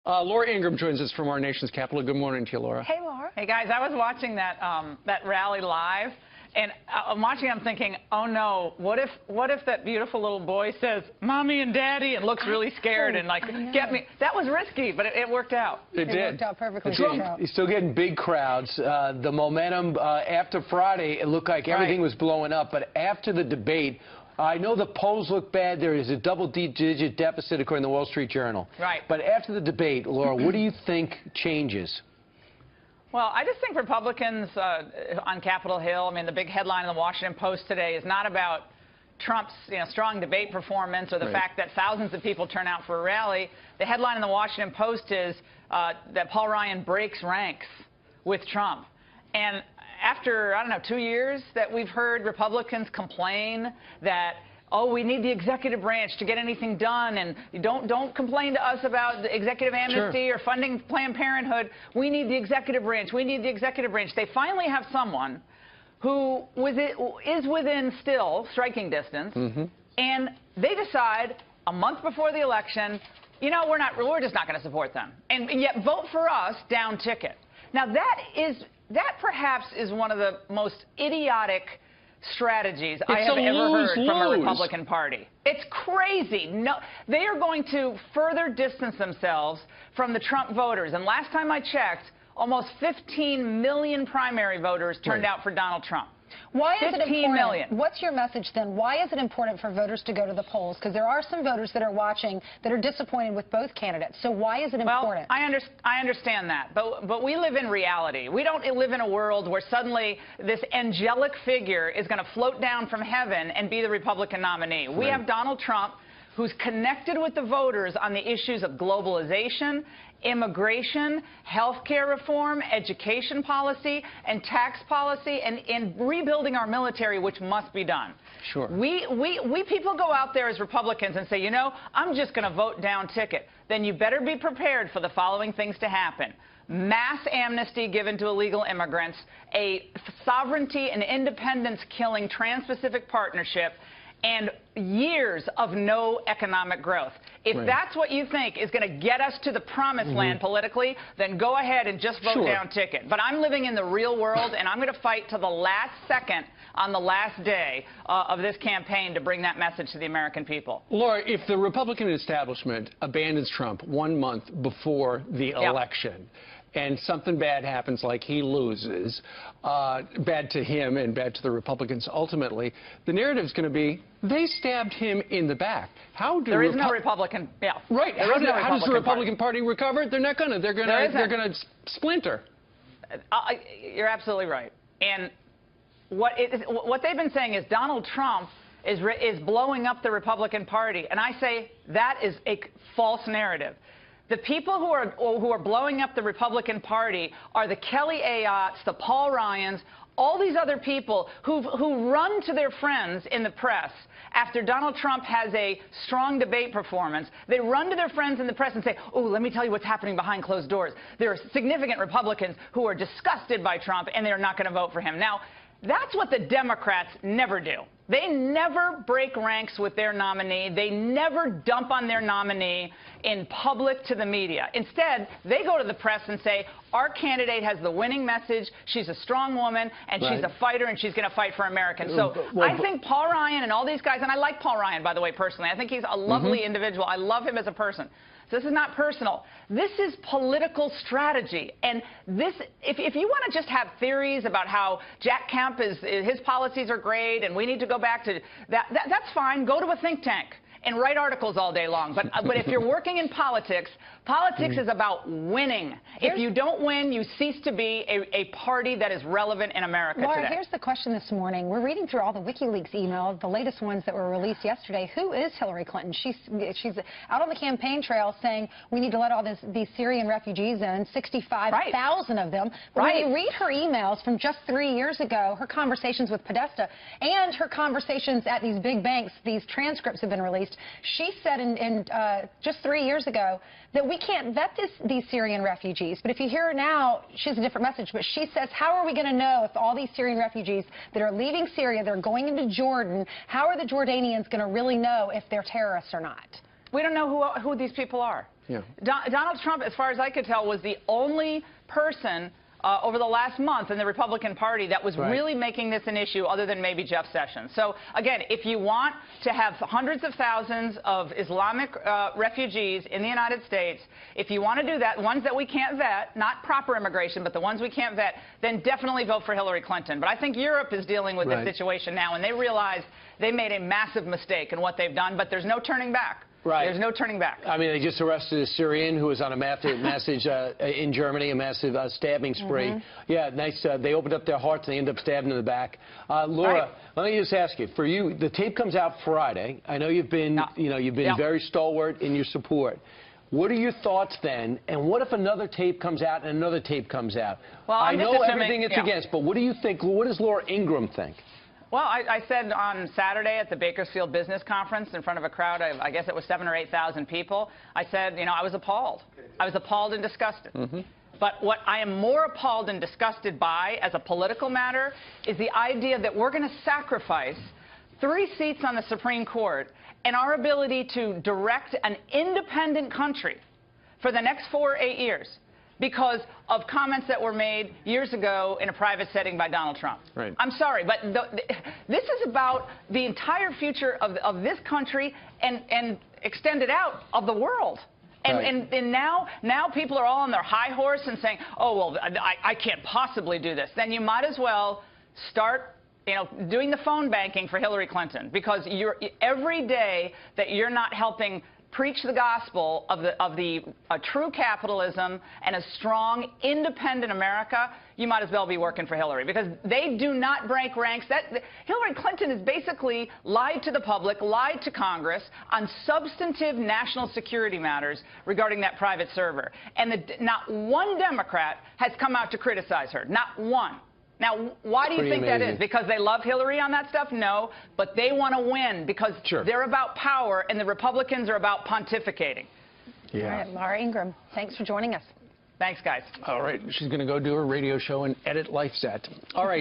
Laura Ingraham joins us from our nation's capital. Good morning to you, Laura. Hey, Laura. Hey, guys, I was watching that rally live, and I'm watching, I'm thinking, oh, no, what if that beautiful little boy says, Mommy and Daddy, and looks really scared and, like, get me. That was risky, but it worked out. It did. Worked out perfectly. He's still getting big crowds. The momentum after Friday, it looked like everything was blowing up, but after the debate, I know the polls look bad. There is a double-digit deficit, according to the Wall Street Journal. Right. But after the debate, Laura, what do you think changes? Well, I just think Republicans on Capitol Hill, I mean, the big headline in the Washington Post today is not about Trump's strong debate performance or the fact that thousands of people turn out for a rally. The headline in the Washington Post is that Paul Ryan breaks ranks with Trump. And after, I don't know, 2 years that we've heard Republicans complain that, oh, we need the executive branch to get anything done, and don't complain to us about the executive amnesty or funding Planned Parenthood. We need the executive branch. We need the executive branch. They finally have someone who is within still striking distance, and they decide a month before the election, you know, we're just not going to support them, and yet vote for us down ticket. Now that perhaps is one of the most idiotic strategies I have ever heard from a Republican Party. It's crazy. No, they are going to further distance themselves from the Trump voters. And last time I checked, almost 15 million primary voters turned out for Donald Trump. Why is it important? Million. What's your message then? Why is it important for voters to go to the polls? Because there are some voters that are watching that are disappointed with both candidates. So why is it important? Well, I understand that, but we live in reality. We don't live in a world where suddenly this angelic figure is going to float down from heaven and be the Republican nominee. We have Donald Trump, who's connected with the voters on the issues of globalization, immigration, health care reform, education policy, and tax policy, and rebuilding our military, which must be done. Sure. We people go out there as Republicans and say, you know, I'm just going to vote down ticket. Then you better be prepared for the following things to happen. Mass amnesty given to illegal immigrants, a sovereignty and independence killing Trans-Pacific Partnership, and years of no economic growth. If that's what you think is going to get us to the promised land politically, then go ahead and just vote down ticket. But I'm living in the real world, and I'm going to fight to the last second on the last day of this campaign to bring that message to the American people. Laura, if the Republican establishment abandons Trump 1 month before the election, and something bad happens, like he loses, bad to him and bad to the Republicans ultimately, the narrative is going to be, they stabbed him in the back. How do there is no Republican, Right. How does the Republican Party recover? They're not going to. They're going to splinter. You're absolutely right. And what they've been saying is Donald Trump is blowing up the Republican Party. And I say that is a false narrative. The people who are blowing up the Republican Party are the Kelly Ayotts, the Paul Ryans, all these other people who run to their friends in the press after Donald Trump has a strong debate performance. They run to their friends in the press and say, oh, let me tell you what's happening behind closed doors. There are significant Republicans who are disgusted by Trump, and they're not going to vote for him. Now, that's what the Democrats never do. They never break ranks with their nominee. They never dump on their nominee in public to the media. Instead, they go to the press and say, our candidate has the winning message. She's a strong woman, and she's a fighter, and she's going to fight for Americans. So I think Paul Ryan and all these guys, and I like Paul Ryan, by the way, personally. I think he's a lovely individual. I love him as a person. So this is not personal. This is political strategy. And this, if you want to just have theories about how Jack Kemp his policies are great and we need to go back to that's fine. Go to a think tank and write articles all day long. But if you're working in politics, politics is about winning. If you don't win, you cease to be a party that is relevant in America today. Here's the question this morning. We're reading through all the WikiLeaks emails, the latest ones that were released yesterday. Who is Hillary Clinton? She's out on the campaign trail saying we need to let all these Syrian refugees in, 65,000 of them. But when you read her emails from just 3 years ago, her conversations with Podesta and her conversations at these big banks, these transcripts have been released. She said just 3 years ago that we can't vet these Syrian refugees. But if you hear her now, she has a different message. But she says, how are we going to know if all these Syrian refugees that are leaving Syria, they're going into Jordan, how are the Jordanians going to really know if they're terrorists or not? We don't know who these people are. Yeah. Donald Trump, as far as I could tell, was the only person over the last month in the Republican Party that was really making this an issue, other than maybe Jeff Sessions. So, again, if you want to have hundreds of thousands of Islamic refugees in the United States, if you want to do that, ones that we can't vet, not proper immigration, but the ones we can't vet, then definitely vote for Hillary Clinton. But I think Europe is dealing with this situation now, and they realize they made a massive mistake in what they've done, but there's no turning back. Right. There's no turning back. I mean, they just arrested a Syrian who was on a message in Germany, a massive stabbing spree. Yeah, nice. They opened up their hearts and they ended up stabbing in the back. Laura, let me just ask you. For you, the tape comes out Friday. I know you've been, you've been very stalwart in your support. What are your thoughts then? And what if another tape comes out and another tape comes out? Well, I know everything it's against, but what do you think? What does Laura Ingraham think? Well, I said on Saturday at the Bakersfield Business Conference in front of a crowd of, I guess it was 7,000 or 8,000 people, I said, I was appalled. I was appalled and disgusted. But what I am more appalled and disgusted by as a political matter is the idea that we're going to sacrifice 3 seats on the Supreme Court and our ability to direct an independent country for the next 4 or 8 years because of comments that were made years ago in a private setting by Donald Trump. Right. I'm sorry, but this is about the entire future of this country and extended out of the world. And now people are all on their high horse and saying, oh, well, I can't possibly do this. Then you might as well start doing the phone banking for Hillary Clinton, because every day that you're not helping preach the gospel of the true capitalism and a strong, independent America, you might as well be working for Hillary, because they do not break ranks. Hillary Clinton has basically lied to the public, lied to Congress on substantive national security matters regarding that private server. And not one Democrat has come out to criticize her. Not one. Now, why do you think that is? Because they love Hillary on that stuff? No, but they want to win because they're about power and the Republicans are about pontificating. Yeah. All right, Laura Ingraham, thanks for joining us. Thanks, guys. All right, she's going to go do her radio show and edit LifeSet. All right.